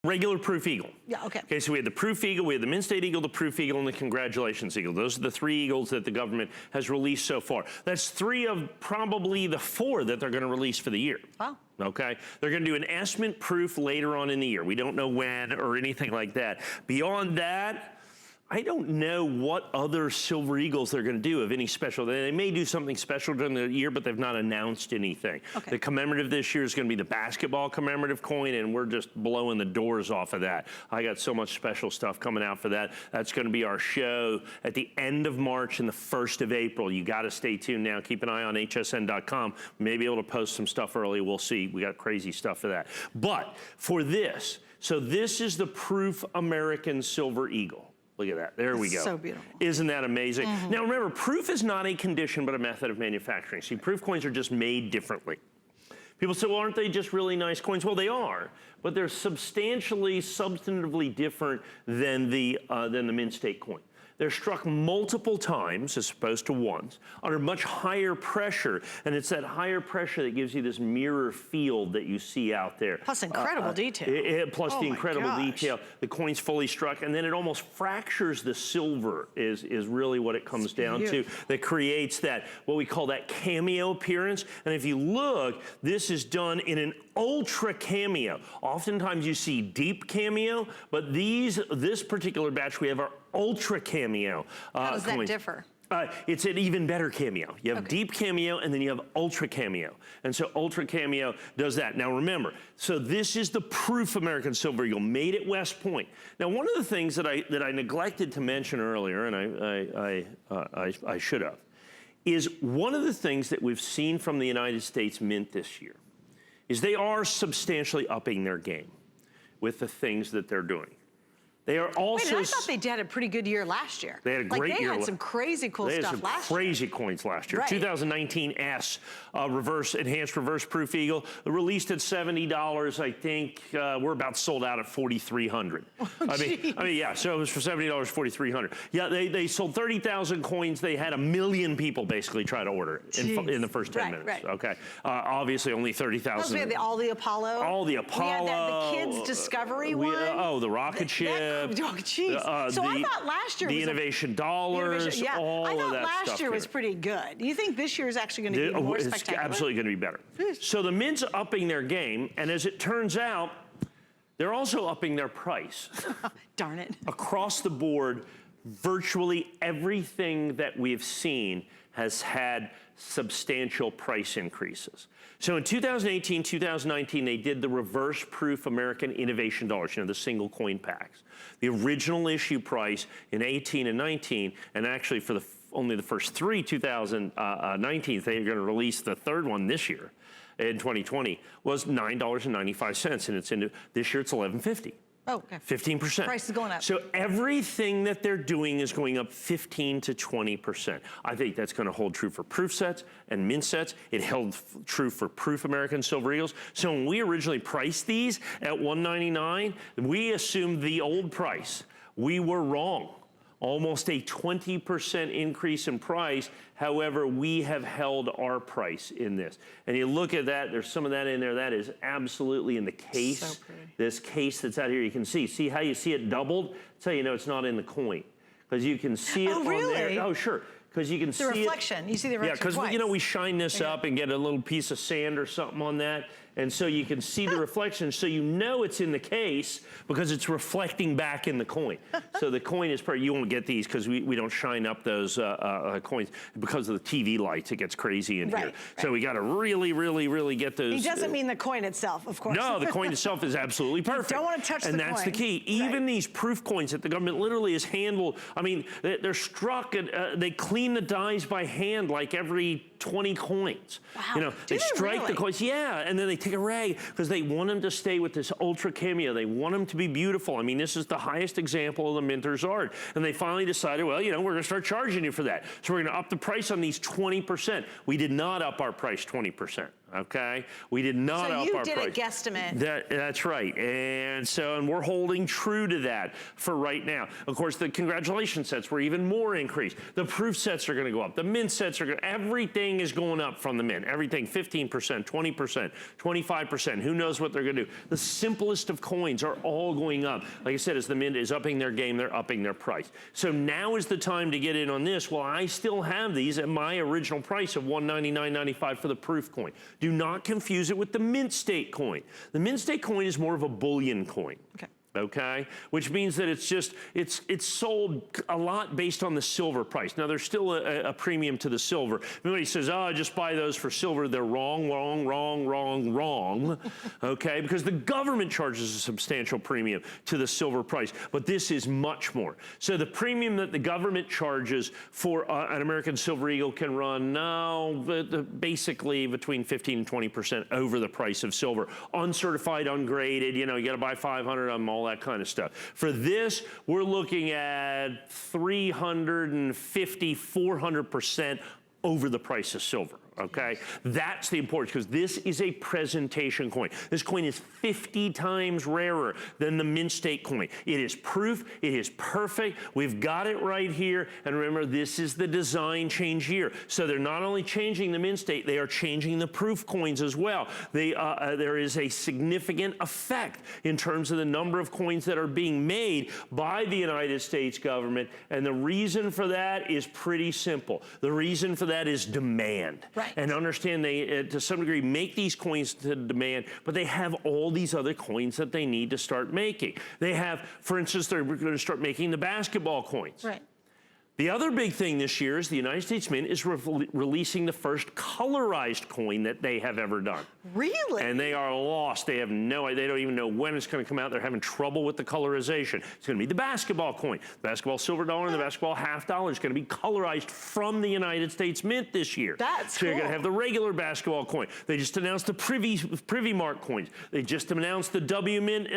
Regular Proof Eagle. Yeah, okay. Okay, so we had the Proof Eagle, we had the Mint State Eagle, the Proof Eagle, and the Congratulations Eagle. Those are the 3 Eagles that the government has released so far. That's 3 of probably the 4 that they're gonna release for the year. Wow. Okay, they're gonna do an estimate proof later on in the year. We don't know when or anything like that. Beyond that, I don't know what other Silver Eagles they're gonna do of any special. They may do something special during the year, but they've not announced anything. Okay. The commemorative this year is gonna be the basketball commemorative coin, and we're just blowing the doors off of that. I got so much special stuff coming out for that. That's gonna be our show at the end of March and the 1st of April. You gotta stay tuned now. Keep an eye on hsn.com. Maybe able to post some stuff early, we'll see. We got crazy stuff for that. But for this, so this is the Proof American Silver Eagle. Look at that, there we go. So beautiful. Isn't that amazing? Now remember, proof is not a condition, but a method of manufacturing. See, proof coins are just made differently. People say, well, aren't they just really nice coins? Well, they are, but they're substantively different than the Mint State coin. They're struck multiple times, as opposed to once, under much higher pressure, and it's that higher pressure that gives you this mirror field that you see out there. Plus incredible detail. Plus the incredible detail. The coin's fully struck, and then it almost fractures the silver is really what it comes down to. That creates that, what we call that cameo appearance. And if you look, this is done in an ultra cameo. Oftentimes you see deep cameo, but this particular batch we have are ultra cameo. How does that differ? It's an even better cameo. You have deep cameo and then you have ultra cameo. And so ultra cameo does that. Now remember, so this is the Proof American Silver Eagle, made at West Point. Now one of the things that I neglected to mention earlier, and I should have, is one of the things that we've seen from the United States Mint this year is they are substantially upping their game with the things that they're doing. They are also. Wait, I thought they had a pretty good year last year. They had a great year. They had some crazy cool stuff last year. They had some crazy coins last year. Right. 2019 S enhanced reverse proof eagle, released at $70. I think we're about sold out at $4,300. Oh, I mean, yeah. So it was for $70, $4,300. Yeah, they sold 30,000 coins. They had 1 million people basically try to order it in the first 10 minutes. Right. Okay. Obviously, only 30,000. We had all the Apollo. All the Apollo. We had the kids' Discovery one. Oh, the rocket ship. Oh, geez. So I thought last year was the innovation dollars, all of that stuff. I thought last year was pretty good. Do you think this year is actually going to be more spectacular? It's absolutely going to be better. So the Mint's upping their game, and as it turns out, they're also upping their price. Darn it. Across the board, virtually everything that we've seen has had substantial price increases. So in 2018, 2019, they did the reverse proof American Innovation Dollars, the single coin packs. The original issue price in 18 and 19, and actually for only the first 3 2019, they're gonna release the 3rd one this year in 2020, was $9.95, and it's into, this year it's $11.50. Oh, okay. 15%. Price is going up. So everything that they're doing is going up 15 to 20%. I think that's going to hold true for proof sets and mint sets. It held true for Proof American Silver Eagles. So when we originally priced these at $199, we assumed the old price. We were wrong. Almost a 20% increase in price. However, we have held our price in this. And you look at that, there's some of that in there. That is absolutely in the case. So pretty. This case that's out here, you can see how you see it doubled? That's how you know it's not in the coin. Because you can see it on there. Oh, sure. Because you can see the reflection. You see the reflection. Yeah, because we shine this up and get a little piece of sand or something on that. And so you can see the reflection, so you know it's in the case because it's reflecting back in the coin. So the coin is you won't get these because we don't shine up those coins because of the TV lights. It gets crazy in here. So we got to really get those. He doesn't mean the coin itself, of course. No, the coin itself is absolutely perfect. You don't want to touch the coin. And that's the key. Even these proof coins that the government literally has handled, I mean, they're struck, and they clean the dies by hand like every 20 coins. Wow. They strike the coins, and then they take a rag because they want them to stay with this ultra cameo. They want them to be beautiful. I mean, this is the highest example of the minter's art. And they finally decided, well, we're going to start charging you for that. So we're going to up the price on these 20%. We did not up our price 20%. okay? We did not up our price. So you did a guesstimate. That's right. And we're holding true to that for right now. Of course, the congratulations sets were even more increased. The proof sets are gonna go up. The mint sets are everything is going up from the mint. Everything 15%, 20%, 25%. Who knows what they're gonna do? The simplest of coins are all going up. Like I said, as the mint is upping their game, they're upping their price. So now is the time to get in on this. Well, I still have these at my original price of $199.95 for the proof coin. Do not confuse it with the mint state coin. The mint state coin is more of a bullion coin. Okay, which means that it's sold a lot based on the silver price. Now there's still a premium to the silver. Everybody says, oh, just buy those for silver. They're wrong, okay? Because the government charges a substantial premium to the silver price, but this is much more. So the premium that the government charges for an American Silver Eagle can run now basically between 15 and 20% over the price of silver. Uncertified, ungraded, you know, you gotta buy 500 of them, all that kind of stuff. For this, we're looking at 350, 400% over the price of silver. Okay, that's the importance, because this is a presentation coin. This coin is 50 times rarer than the mint state coin. It is proof, it is perfect. We've got it right here. And remember, this is the design change year. So they're not only changing the mint state, they are changing the proof coins as well. There is a significant effect in terms of the number of coins that are being made by the United States government. And the reason for that is pretty simple. The reason for that is demand. Right. And understand they, to some degree, make these coins to demand, but they have all these other coins that they need to start making. They have, for instance, they're going to start making the basketball coins. Right. The other big thing this year is the United States Mint is releasing the first colorized coin that they have ever done. Really? And they are lost. They have no idea. They don't even know when it's going to come out. They're having trouble with the colorization. It's going to be the basketball coin. The basketball silver dollar and the basketball half dollar is going to be colorized from the United States Mint this year. That's so cool. You're going to have the regular basketball coin. They just announced the Privy Mark coins. They just announced the W Mint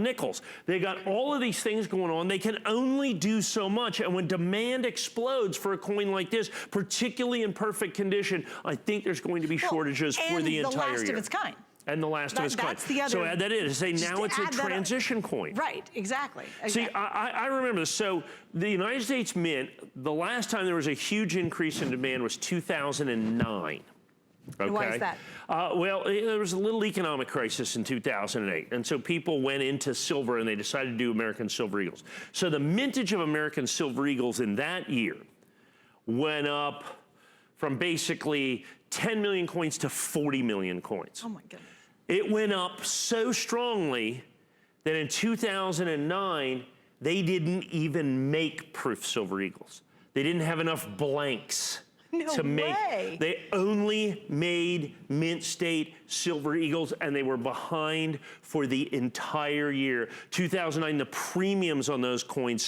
nickels. They got all of these things going on. They can only do so much. And when demand explodes for a coin like this, particularly in perfect condition, I think there's going to be shortages for the entire year. And the last of its kind. And the last of its kind. That's the other. So add that in. Say now it's a transition coin. Right, exactly. See, I remember this. So the United States Mint, the last time there was a huge increase in demand was 2009. Okay. Why is that? Well, there was a little economic crisis in 2008, and so people went into silver and they decided to do American Silver Eagles. So the mintage of American Silver Eagles in that year went up from basically 10 million coins to 40 million coins. Oh my goodness. It went up so strongly that in 2009, they didn't even make proof Silver Eagles. They didn't have enough blanks. No way. They only made mint state Silver Eagles, and they were behind for the entire year. 2009, the premiums on those coins